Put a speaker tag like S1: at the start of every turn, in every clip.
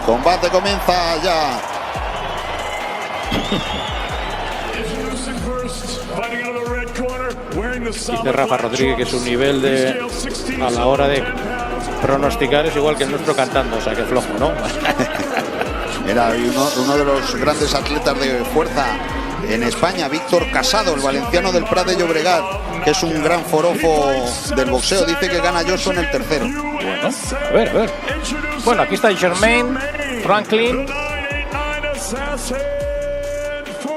S1: combate comienza ya.
S2: Dice Rafa Rodríguez que su nivel a la hora de pronosticar es igual que el nuestro cantando, o sea que flojo, ¿no?
S1: Era uno de los grandes atletas de fuerza en España, Víctor Casado, el valenciano del Prat de Llobregat, que es un gran forofo del boxeo. Dice que gana Joshua en el tercero.
S2: Bueno, a ver. Bueno, aquí está Jermaine Franklin.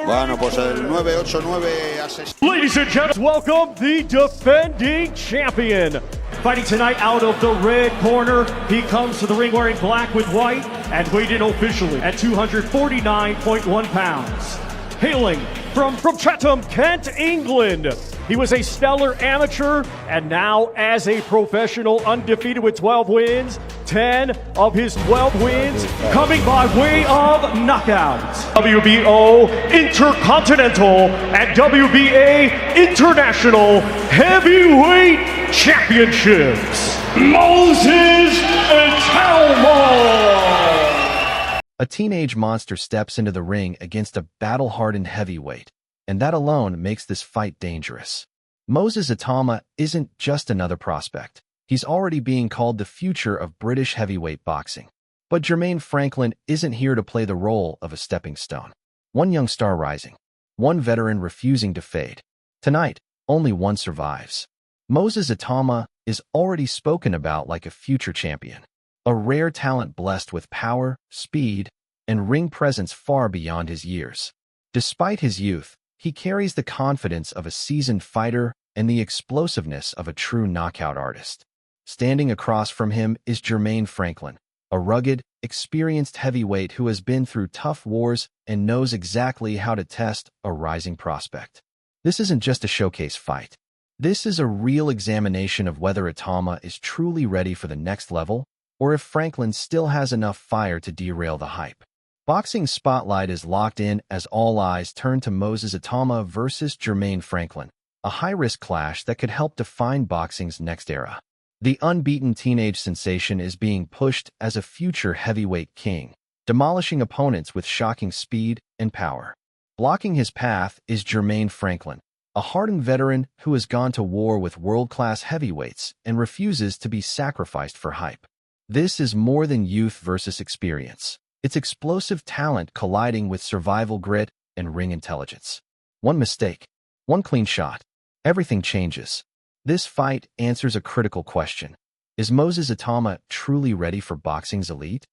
S1: Bueno, pues el 989 asesino.
S3: Ladies and gentlemen, welcome the defending champion. Fighting tonight out of the red corner, he comes to the ring wearing black with white and weighed in officially at 249.1 pounds. Hailing from Chatham, Kent, England. He was a stellar amateur and now as a professional, undefeated with 12 wins. 10 of his 12 wins coming by way of knockout. WBO Intercontinental and WBA International Heavyweight Championships. Moses Itauma.
S4: A teenage monster steps into the ring against a battle-hardened heavyweight, and that alone makes this fight dangerous. Moses Itauma isn't just another prospect. He's already being called the future of British heavyweight boxing. But Jermaine Franklin isn't here to play the role of a stepping stone. One young star rising, one veteran refusing to fade. Tonight, only one survives. Moses Itauma is already spoken about like a future champion, a rare talent blessed with power, speed, and ring presence far beyond his years. Despite his youth, he carries the confidence of a seasoned fighter and the explosiveness of a true knockout artist. Standing across from him is Jermaine Franklin, a rugged, experienced heavyweight who has been through tough wars and knows exactly how to test a rising prospect. This isn't just a showcase fight. This is a real examination of whether Itauma is truly ready for the next level, or if Franklin still has enough fire to derail the hype. Boxing spotlight is locked in as all eyes turn to Moses Itauma versus Jermaine Franklin, a high-risk clash that could help define boxing's next era. The unbeaten teenage sensation is being pushed as a future heavyweight king, demolishing opponents with shocking speed and power. Blocking his path is Jermaine Franklin, a hardened veteran who has gone to war with world-class heavyweights and refuses to be sacrificed for hype. This is more than youth versus experience. It's explosive talent colliding with survival grit and ring intelligence. One mistake, one clean shot, everything changes. This fight answers a critical question. Is Moses Itauma truly ready for boxing's elite?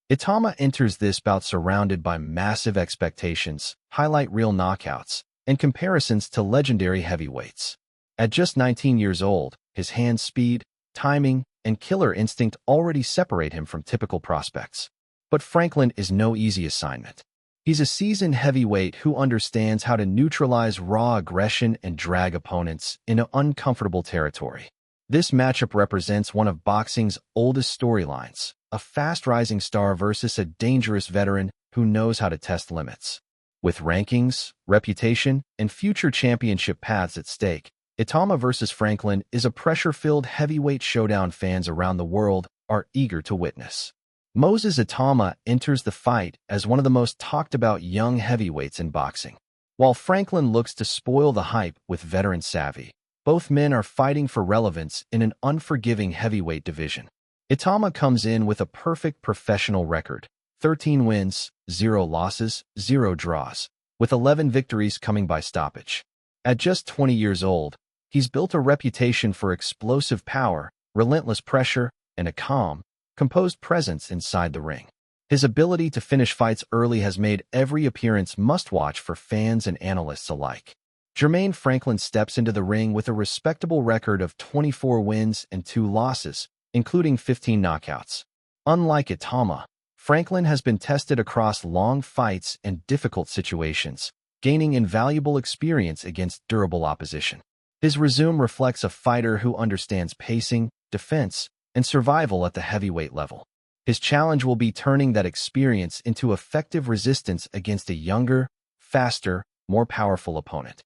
S4: Itauma enters this bout surrounded by massive expectations, highlight reel knockouts, and comparisons to legendary heavyweights. At just 19 years old, his hand speed, timing, and killer instinct already separate him from typical prospects. But Franklin is no easy assignment. He's a seasoned heavyweight who understands how to neutralize raw aggression and drag opponents into uncomfortable territory. This matchup represents one of boxing's oldest storylines, a fast-rising star versus a dangerous veteran who knows how to test limits. With rankings, reputation, and future championship paths at stake, Itauma versus Franklin is a pressure-filled heavyweight showdown fans around the world are eager to witness. Moses Itauma enters the fight as one of the most talked-about young heavyweights in boxing, while Franklin looks to spoil the hype with veteran savvy. Both men are fighting for relevance in an unforgiving heavyweight division. Itauma comes in with a perfect professional record, 13 wins, 0 losses, 0 draws, with 11 victories coming by stoppage. At just 20 years old, he's built a reputation for explosive power, relentless pressure, and a calm, composed presence inside the ring. His ability to finish fights early has made every appearance must-watch for fans and analysts alike. Jermaine Franklin steps into the ring with a respectable record of 24 wins and 2 losses, including 15 knockouts. Unlike Itauma, Franklin has been tested across long fights and difficult situations, gaining invaluable experience against durable opposition. His resume reflects a fighter who understands pacing, defense, and survival at the heavyweight level. His challenge will be turning that experience into effective resistance against a younger, faster, more powerful opponent.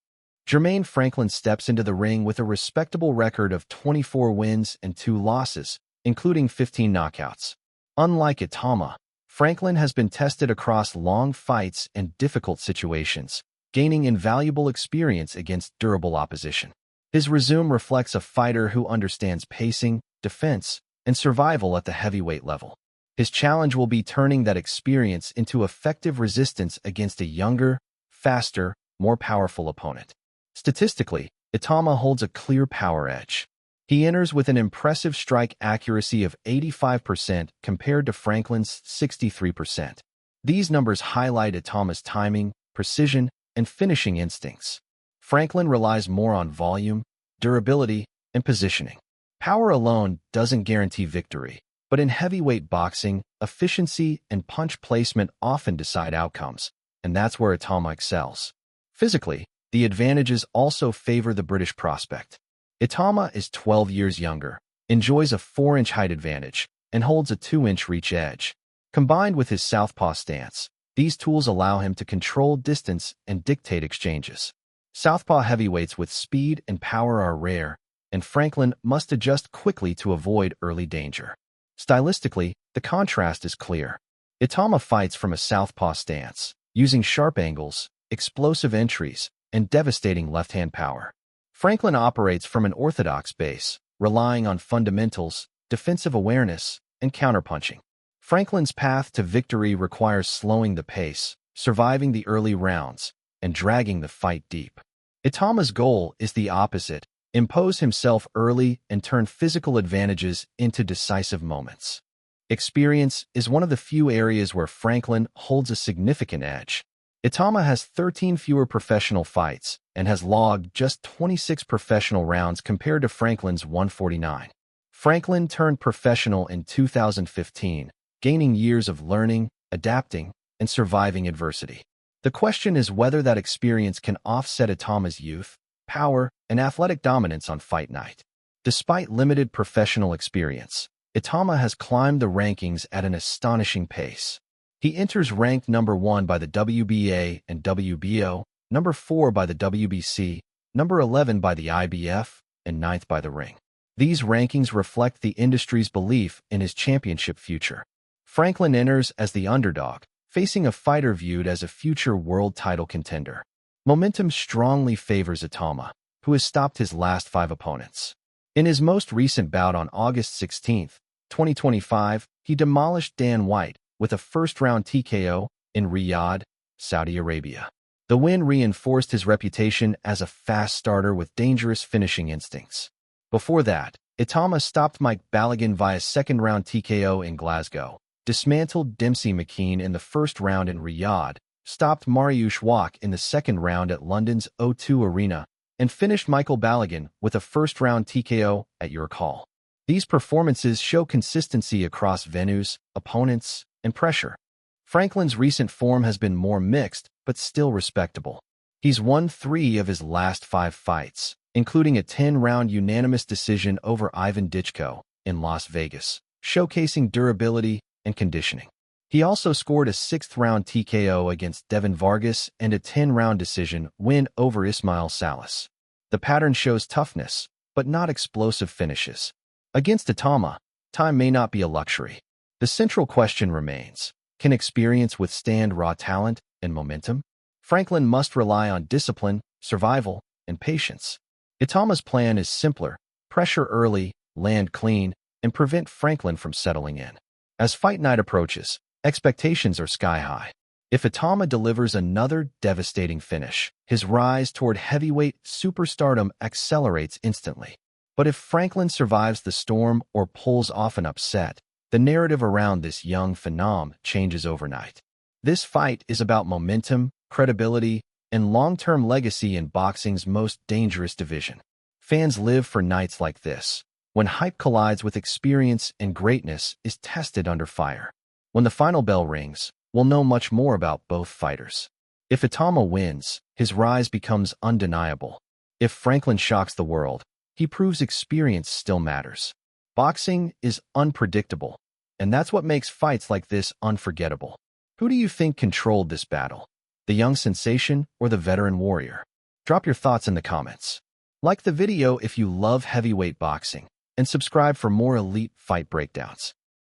S4: Jermaine Franklin steps into the ring with a respectable record of 24 wins and 2 losses, including 15 knockouts. Unlike Itauma, Franklin has been tested across long fights and difficult situations, gaining invaluable experience against durable opposition. His resume reflects a fighter who understands pacing, defense, and survival at the heavyweight level. His challenge will be turning that experience into effective resistance against a younger, faster, more powerful opponent. Statistically, Itauma holds a clear power edge. He enters with an impressive strike accuracy of 85% compared to Franklin's 63%. These numbers highlight Itauma's timing, precision, and finishing instincts. Franklin relies more on volume, durability, and positioning. Power alone doesn't guarantee victory, but in heavyweight boxing, efficiency and punch placement often decide outcomes, and that's where Itauma excels. Physically, the advantages also favor the British prospect. Itauma is 12 years younger, enjoys a 4-inch height advantage, and holds a 2-inch reach edge. Combined with his southpaw stance, these tools allow him to control distance and dictate exchanges. Southpaw heavyweights with speed and power are rare, and Franklin must adjust quickly to avoid early danger. Stylistically, the contrast is clear. Itauma fights from a southpaw stance, using sharp angles, explosive entries, and devastating left-hand power. Franklin operates from an orthodox base, relying on fundamentals, defensive awareness, and counterpunching. Franklin's path to victory requires slowing the pace, surviving the early rounds, and dragging the fight deep. Itauma's goal is the opposite: impose himself early and turn physical advantages into decisive moments. Experience is one of the few areas where Franklin holds a significant edge. Itauma has 13 fewer professional fights and has logged just 26 professional rounds compared to Franklin's 149. Franklin turned professional in 2015, gaining years of learning, adapting, and surviving adversity. The question is whether that experience can offset Itauma's youth, power, and athletic dominance on fight night. Despite limited professional experience, Itauma has climbed the rankings at an astonishing pace. He enters ranked number 1 by the WBA and WBO, number 4 by the WBC, number 11 by the IBF, and 9th by the Ring. These rankings reflect the industry's belief in his championship future. Franklin enters as the underdog, facing a fighter viewed as a future world title contender. Momentum strongly favors Itauma, who has stopped his last 5 opponents. In his most recent bout on August 16, 2025, he demolished Dan White with a first-round TKO in Riyadh, Saudi Arabia. The win reinforced his reputation as a fast starter with dangerous finishing instincts. Before that, Itauma stopped Mike Balogun via second-round TKO in Glasgow, dismantled Dempsey McKean in the first round in Riyadh, stopped Mariusz Wach in the second round at London's O2 Arena, and finished Michael Balogun with a first-round TKO at York Hall. These performances show consistency across venues, opponents, and pressure. Franklin's recent form has been more mixed, but still respectable. He's won 3 of his last 5 fights, including a 10-round unanimous decision over Ivan Dichko in Las Vegas, showcasing durability and conditioning. He also scored a 6th-round TKO against Devin Vargas and a 10-round decision win over Ismail Salas. The pattern shows toughness, but not explosive finishes. Against Itauma, time may not be a luxury. The central question remains: can experience withstand raw talent and momentum? Franklin must rely on discipline, survival, and patience. Itauma's plan is simpler: pressure early, land clean, and prevent Franklin from settling in. As fight night approaches, expectations are sky-high. If Itauma delivers another devastating finish, his rise toward heavyweight superstardom accelerates instantly. But if Franklin survives the storm or pulls off an upset, the narrative around this young phenom changes overnight. This fight is about momentum, credibility, and long-term legacy in boxing's most dangerous division. Fans live for nights like this, when hype collides with experience and greatness is tested under fire. When the final bell rings, we'll know much more about both fighters. If Itauma wins, his rise becomes undeniable. If Franklin shocks the world, he proves experience still matters. Boxing is unpredictable, and that's what makes fights like this unforgettable. Who do you think controlled this battle? The young sensation or the veteran warrior? Drop your thoughts in the comments. Like the video if you love heavyweight boxing, and subscribe for more elite fight breakdowns.